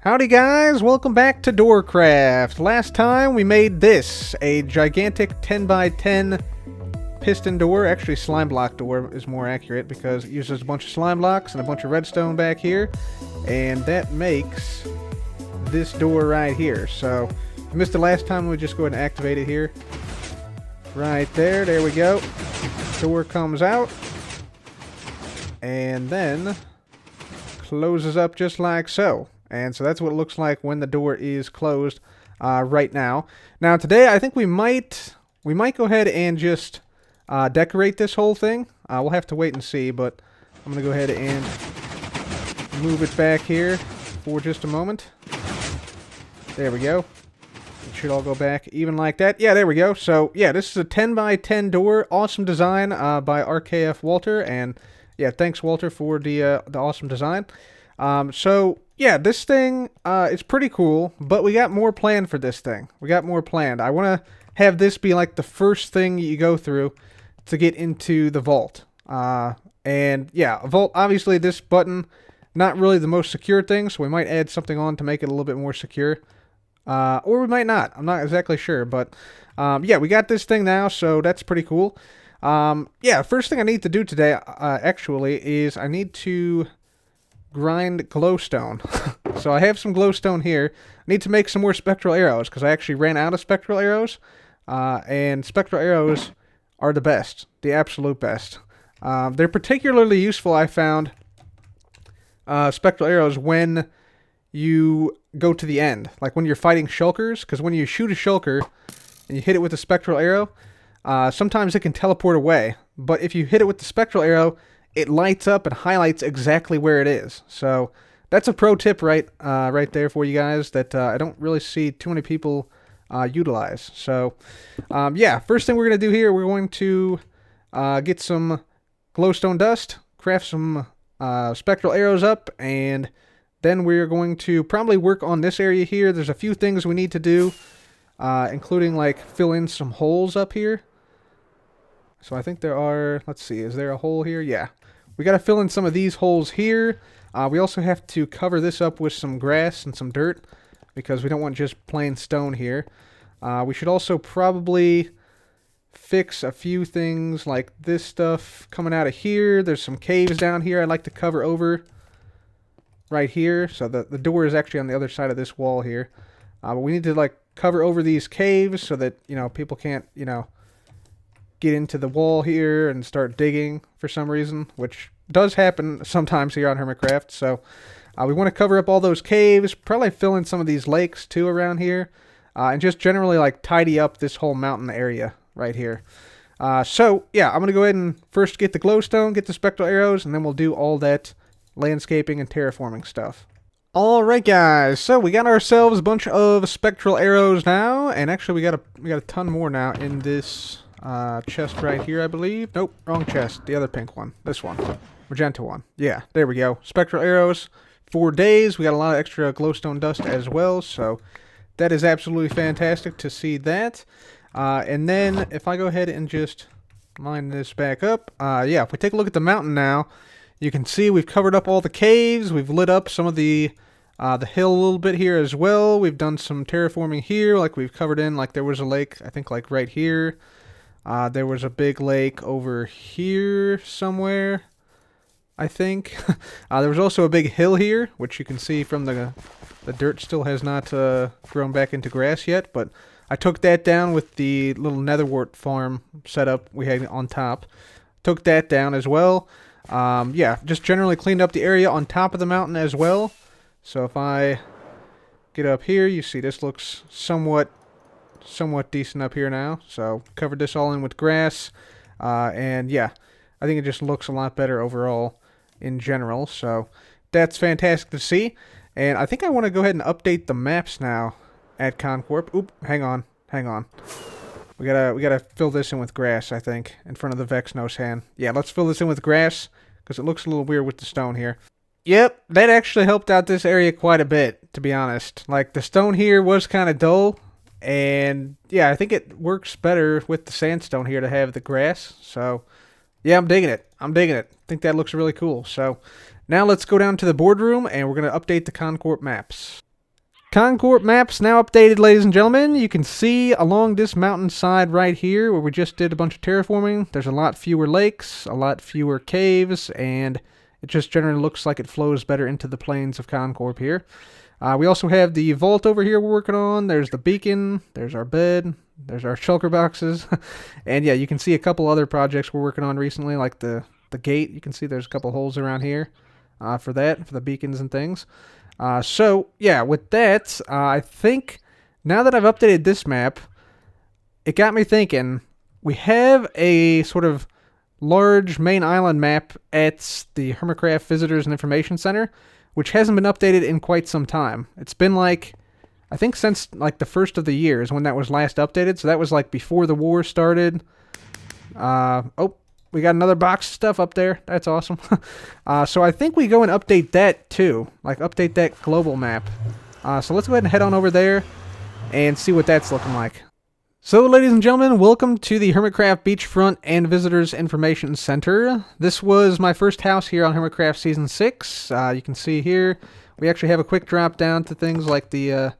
Howdy guys, welcome back to Doorcraft. Last time we made this, a gigantic 10 by 10 piston door. Actually slime block door is more accurate because it uses a bunch of slime blocks and a bunch of redstone back here. And that makes this door right here. So, if you missed it last time, we'll just go ahead and activate it here. Right there, there we go. Door comes out. And then closes up just like so. And so that's what it looks like when the door is closed right now. Now today I think we might go ahead and just decorate this whole thing. We'll have to wait and see, but I'm going to go ahead and move it back here for just a moment. There we go. It should all go back even like that. Yeah, there we go. So yeah, this is a 10 by 10 door. Awesome design by RKF Walter. And yeah, thanks Walter for the awesome design. So yeah, this thing is pretty cool, but we got more planned for this thing. We got more planned. I want to have this be like the first thing you go through to get into the vault. And yeah, a vault, obviously this button, not really the most secure thing, so we might add something on to make it a little bit more secure. Or we might not. I'm not exactly sure, but yeah, we got this thing now, so that's pretty cool. Yeah, first thing I need to do today, actually, is I need to grind glowstone. So I have some glowstone here. I need to make some more spectral arrows because I actually ran out of spectral arrows. And spectral arrows are the best, the absolute best. They're particularly useful, I found, spectral arrows when you go to the end, like when you're fighting shulkers, because when you shoot a shulker and you hit it with a spectral arrow, sometimes it can teleport away. But if you hit it with the spectral arrow, it lights up and highlights exactly where it is. So that's a pro tip right there for you guys that I don't really see too many people utilize. So yeah, first thing we're going to do here, we're going to get some glowstone dust, craft some spectral arrows up, and then we're going to probably work on this area here. There's a few things we need to do, including like fill in some holes up here. So I think there are, let's see, is there a hole here? Yeah. We got to fill in some of these holes here. We also have to cover this up with some grass and some dirt because we don't want just plain stone here. We should also probably fix a few things like this stuff coming out of here. There's some caves down here I'd like to cover over right here. So the door is actually on the other side of this wall here. But we need to like cover over these caves so that, you know, people can't, you know, get into the wall here and start digging for some reason, which does happen sometimes here on Hermitcraft. So we want to cover up all those caves, probably fill in some of these lakes too around here, and just generally like tidy up this whole mountain area right here. So yeah, I'm going to go ahead and first get the glowstone, get the spectral arrows, and then we'll do all that landscaping and terraforming stuff. Alright guys, so we got ourselves a bunch of spectral arrows now, and actually we got a ton more now in this chest right here, I believe. Nope, wrong chest. The other pink one. This one. Magenta one. Yeah, there we go. Spectral arrows. 4 days. We got a lot of extra glowstone dust as well, so that is absolutely fantastic to see that. And then, if I go ahead and just line this back up, yeah, if we take a look at the mountain now, you can see we've covered up all the caves. We've lit up some of the hill a little bit here as well. We've done some terraforming here, like we've covered in, like there was a lake, I think like right here. There was a big lake over here somewhere, I think. There was also a big hill here, which you can see from the dirt still has not grown back into grass yet, but I took that down with the little netherwort farm setup we had on top. Took that down as well. Yeah, just generally cleaned up the area on top of the mountain as well. So if I get up here, you see this looks somewhat decent up here now. So covered this all in with grass, and yeah, I think it just looks a lot better overall in general. So that's fantastic to see. And I think I want to go ahead and update the maps now at Concorp. Oop, hang on. We gotta fill this in with grass, I think, in front of the Vex Nose hand. Yeah, let's fill this in with grass because it looks a little weird with the stone here. Yep, that actually helped out this area quite a bit, to be honest. Like the stone here was kind of dull. And yeah, I think it works better with the sandstone here to have the grass. So yeah, I'm digging it. I think that looks really cool. So now let's go down to the boardroom and we're going to update the Concorp maps. Concord maps now updated, ladies and gentlemen. You can see along this mountainside right here where we just did a bunch of terraforming, there's a lot fewer lakes, a lot fewer caves, and it just generally looks like it flows better into the plains of Concord here. We also have the vault over here we're working on. There's the beacon, there's our bed, there's our shulker boxes, and yeah, you can see a couple other projects we're working on recently, like the gate. You can see there's a couple holes around here for the beacons and things. So, yeah, with that, I think now that I've updated this map, it got me thinking, we have a sort of large main island map at the Hermitcraft Visitors and Information Center, which hasn't been updated in quite some time. It's been like, I think since like the first of the year is when that was last updated, so that was like before the war started. Oh, we got another box of stuff up there. That's awesome. So I think we go and update that too. Like update that global map. So let's go ahead and head on over there and see what that's looking like. So ladies and gentlemen, welcome to the Hermitcraft Beachfront and Visitors Information Center. This was my first house here on Hermitcraft Season 6. You can see here, we actually have a quick drop down to things like the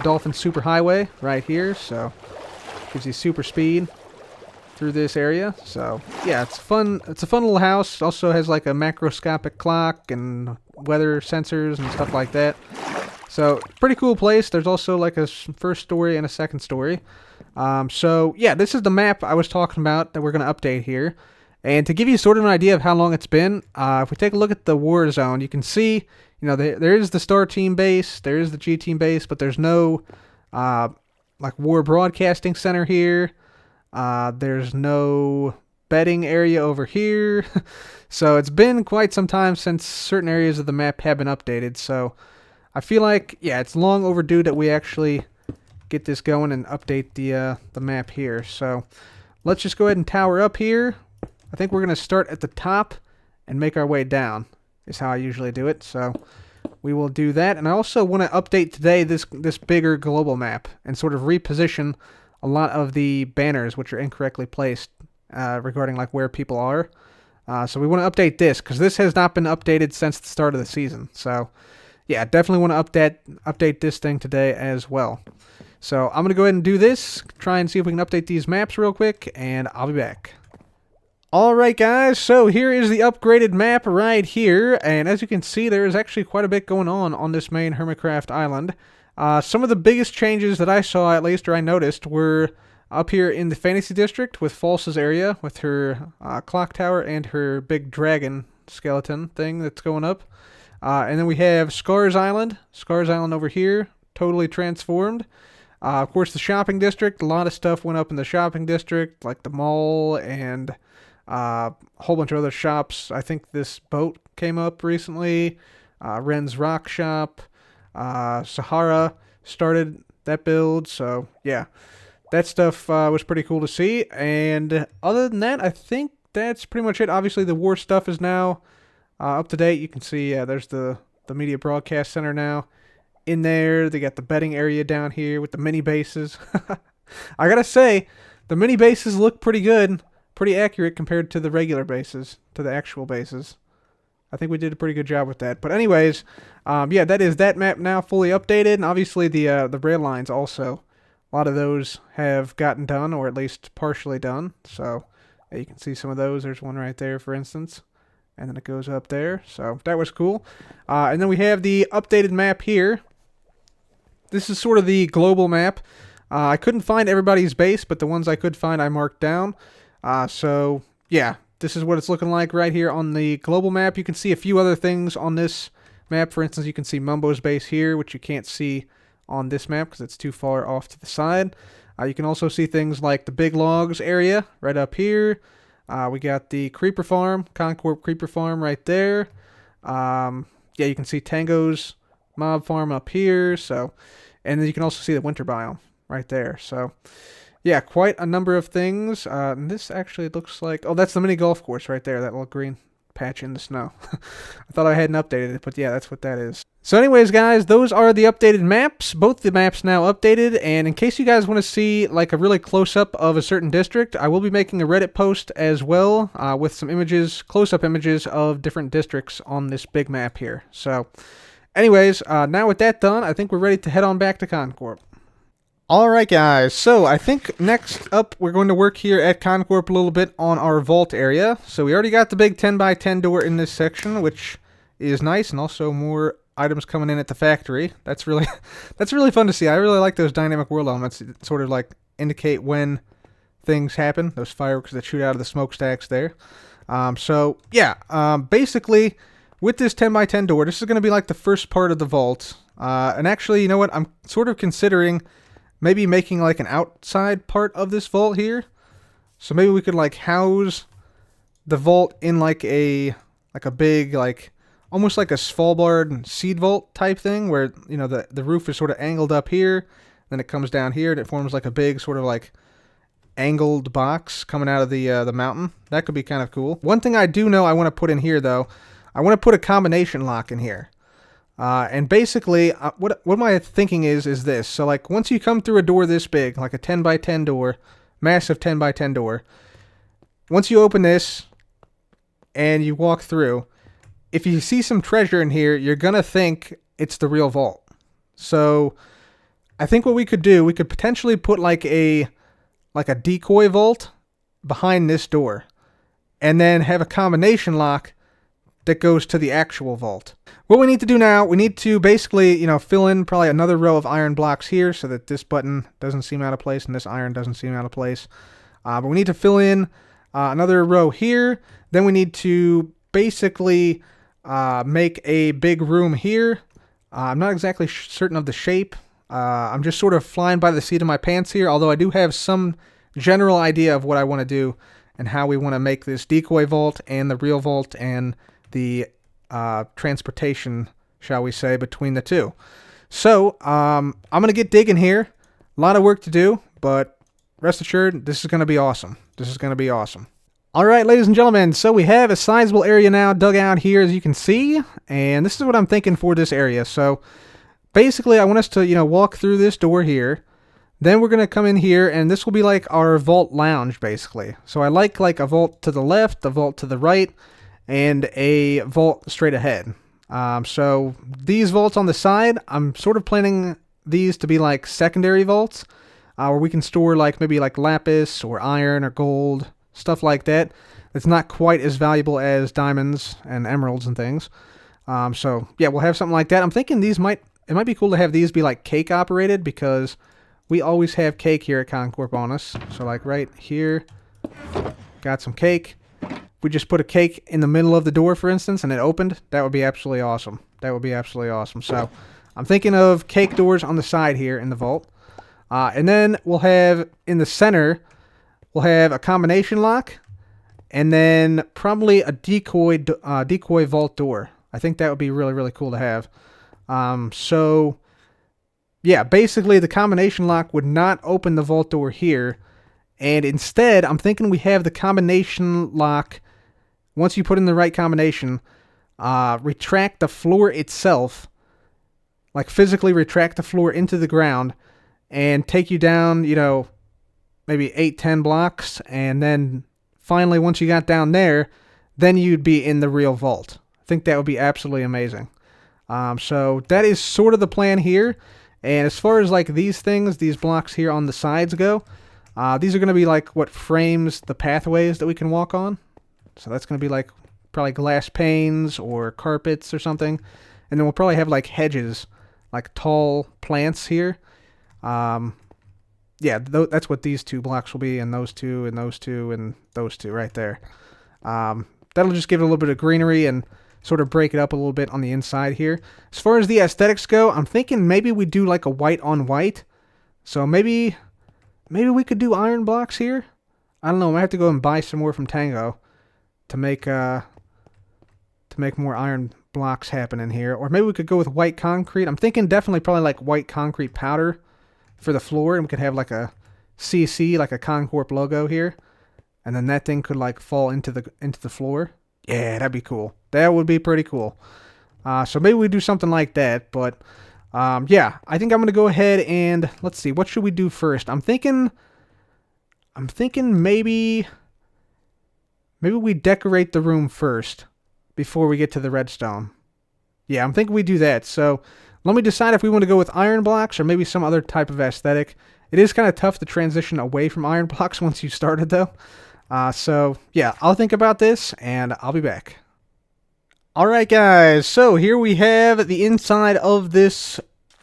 Dolphin Superhighway right here. So gives you super speed through this area. So yeah, it's fun. It's a fun little house. Also has like a macroscopic clock and weather sensors and stuff like that. So pretty cool place. There's also like a first story and a second story. So yeah, this is the map I was talking about that we're going to update here. And to give you sort of an idea of how long it's been, if we take a look at the war zone, you can see, you know, there is the Star Team base, there is the G Team base, but there's no like war broadcasting center here. There's no betting area over here. So it's been quite some time since certain areas of the map have been updated. So I feel like, yeah, it's long overdue that we actually get this going and update the map here. So let's just go ahead and tower up here. I think we're going to start at the top and make our way down is how I usually do it. So we will do that. And I also want to update today this bigger global map and sort of reposition a lot of the banners which are incorrectly placed regarding like where people are. So we want to update this because this has not been updated since the start of the season. So yeah, definitely want to update this thing today as well. So I'm going to go ahead and do this, try and see if we can update these maps real quick, and I'll be back. Alright guys, so here is the upgraded map right here, and as you can see there is actually quite a bit going on this main Hermitcraft island. Some of the biggest changes that I saw, at least, or I noticed, were up here in the Fantasy District with False's area, with her clock tower and her big dragon skeleton thing that's going up. And then we have Scars Island over here, totally transformed. Of course, the shopping district, a lot of stuff went up in the shopping district, like the mall and a whole bunch of other shops. I think this boat came up recently. Ren's Rock Shop. Sahara started that build. So, yeah, that stuff was pretty cool to see. And other than that, I think that's pretty much it. Obviously, the war stuff is now up to date. You can see there's the Media Broadcast Center now. In there, they got the betting area down here with the mini bases. I gotta say, the mini bases look pretty good, pretty accurate compared to the regular bases, to the actual bases. I think we did a pretty good job with that. But anyways, yeah, that is that map now fully updated, and obviously the rail lines also. A lot of those have gotten done, or at least partially done. So you can see some of those. There's one right there, for instance. And then it goes up there. So that was cool. And then we have the updated map here. This is sort of the global map. I couldn't find everybody's base, but the ones I could find I marked down. So, yeah, this is what it's looking like right here on the global map. You can see a few other things on this map. For instance, you can see Mumbo's base here, which you can't see on this map because it's too far off to the side. You can also see things like the Big Logs area right up here. We got the Creeper Farm, Concord Creeper Farm right there. Yeah, you can see Tango's Mob Farm up here. So, and then you can also see the Winter Biome right there. So, yeah, quite a number of things. And this actually looks like, oh, that's the mini golf course right there, that little green patch in the snow. I thought I hadn't updated it, but yeah, that's what that is. So anyways, guys, those are the updated maps. Both the maps now updated, and in case you guys want to see like a really close-up of a certain district, I will be making a Reddit post as well with some images, close-up images of different districts on this big map here. So Anyways, now with that done, I think we're ready to head on back to Concorp. Alright guys, so I think next up we're going to work here at Concorp a little bit on our vault area. So we already got the big 10x10 door in this section, which is nice, and also more items coming in at the factory. That's really fun to see. I really like those dynamic world elements that sort of like indicate when things happen, those fireworks that shoot out of the smokestacks there. So yeah, basically with this 10x10 door, this is going to be like the first part of the vault. And actually, you know what, I'm sort of considering maybe making like an outside part of this vault here. So maybe we could like house the vault in like a big, like almost like a Svalbard seed vault type thing, where, you know, the roof is sort of angled up here, then it comes down here and it forms like a big sort of like angled box coming out of the mountain. That could be kind of cool. One thing I do know I want to put in here though, I want to put a combination lock in here. And basically, what my thinking is this. So, like, once you come through a door this big, like a 10x10 door, massive 10x10 door, once you open this and you walk through, if you see some treasure in here, you're going to think it's the real vault. So, I think what we could do, we could potentially put like a decoy vault behind this door, and then have a combination lock that goes to the actual vault. What we need to do now, we need to basically, you know, fill in probably another row of iron blocks here so that this button doesn't seem out of place and this iron doesn't seem out of place. But we need to fill in another row here. Then we need to basically make a big room here. I'm not exactly certain of the shape. I'm just sort of flying by the seat of my pants here, although I do have some general idea of what I want to do and how we want to make this decoy vault and the real vault and the transportation, shall we say, between the two. So, I'm going to get digging here. A lot of work to do, but rest assured, this is going to be awesome. This is going to be awesome. Alright, ladies and gentlemen, so we have a sizable area now dug out here, as you can see, and this is what I'm thinking for this area. So, basically, I want us to, you know, walk through this door here. Then we're going to come in here, and this will be like our vault lounge, basically. So I like a vault to the left, a vault to the right, and a vault straight ahead. So these vaults on the side, I'm sort of planning these to be like secondary vaults, where we can store like maybe like lapis or iron or gold, stuff like that. It's not quite as valuable as diamonds and emeralds and things. So yeah, we'll have something like that. I'm thinking it might be cool to have these be like cake operated, because we always have cake here at Concorp on us. So like right here, got some cake. If we just put a cake in the middle of the door, for instance, and it opened, that would be absolutely awesome. That would be absolutely awesome. So I'm thinking of cake doors on the side here in the vault. And then we'll have in the center, we'll have a combination lock, and then probably a decoy vault door. I think that would be really, really cool to have. So yeah, basically the combination lock would not open the vault door here. And instead, I'm thinking we have the combination lock, once you put in the right combination, retract the floor itself, like physically retract the floor into the ground, and take you down, you know, maybe 8-10 blocks, and then finally, once you got down there, then you'd be in the real vault. I think that would be absolutely amazing. So that is sort of the plan here. And as far as like these things, these blocks here on the sides go, these are going to be like what frames the pathways that we can walk on. So that's going to be like probably glass panes or carpets or something. And then we'll probably have like hedges, like tall plants here. Yeah, that's what these two blocks will be, and those two, and those two, and those two right there. That'll just give it a little bit of greenery and sort of break it up a little bit on the inside here. As far as the aesthetics go, I'm thinking maybe we do like a white on white. So maybe we could do iron blocks here. I don't know. I might have to go and buy some more from Tango to make more iron blocks happen in here. Or maybe we could go with white concrete. I'm thinking definitely probably like white concrete powder for the floor, and we could have like a CC, like a Concorp logo here, and then that thing could like fall into the floor. Yeah, that'd be cool. That would be pretty cool. So maybe we do something like that. But yeah, I think I'm gonna go ahead and let's see. What should we do first? I'm thinking maybe we decorate the room first before we get to the redstone. Yeah, I'm thinking we do that. So let me decide if we want to go with iron blocks or maybe some other type of aesthetic. It is kind of tough to transition away from iron blocks once you started, though. So yeah, I'll think about this, and I'll be back. Alright guys, so here we have the inside of this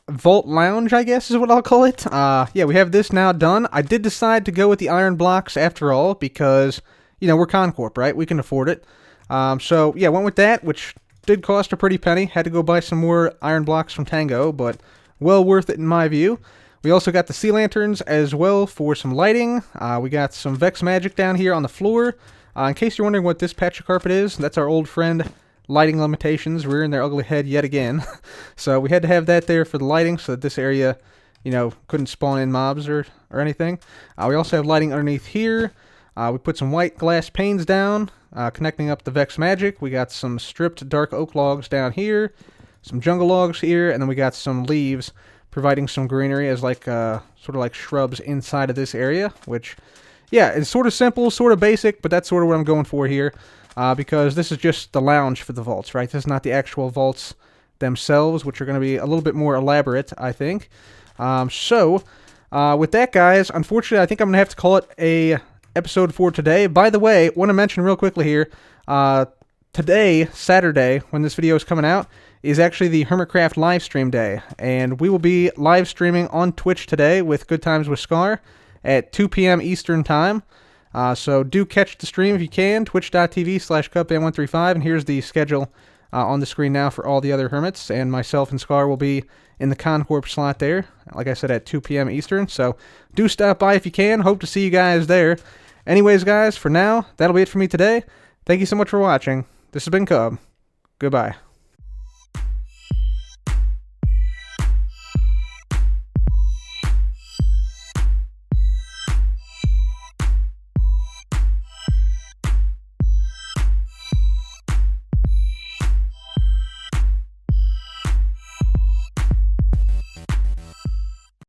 vault lounge, I guess is what I'll call it. Yeah, we have this now done. I did decide to go with the iron blocks after all because, you know, we're Concorp, right? We can afford it. So yeah, went with that, which did cost a pretty penny. Had to go buy some more iron blocks from Tango, but well worth it in my view. We also got the sea lanterns as well for some lighting. We got some Vex magic down here on the floor. In case you're wondering what this patch of carpet is, that's our old friend lighting limitations rearing their ugly head yet again. So we had to have that there for the lighting so that this area, you know, couldn't spawn in mobs or anything. We also have lighting underneath here. We put some white glass panes down, connecting up the Vex magic. We got some stripped dark oak logs down here, some jungle logs here, and then we got some leaves providing some greenery as like sort of like shrubs inside of this area, which, yeah, it's sort of simple, sort of basic, but that's sort of what I'm going for here. Because this is just the lounge for the vaults, right? This is not the actual vaults themselves, which are going to be a little bit more elaborate, I think. With that, guys, unfortunately, I think I'm going to have to call it a episode for today. By the way, want to mention real quickly here, today, Saturday, when this video is coming out, is actually the Hermitcraft live stream day, and we will be live streaming on Twitch today with Good Times with Scar at 2 p.m. Eastern Time. So do catch the stream if you can, twitch.tv/cupband135, and here's the schedule on the screen now for all the other hermits, and myself and Scar will be in the Concorp slot there, like I said, at 2 p.m. Eastern, so do stop by if you can. Hope to see you guys there. Anyways, guys, for now, that'll be it for me today. Thank you so much for watching. This has been Cub. Goodbye.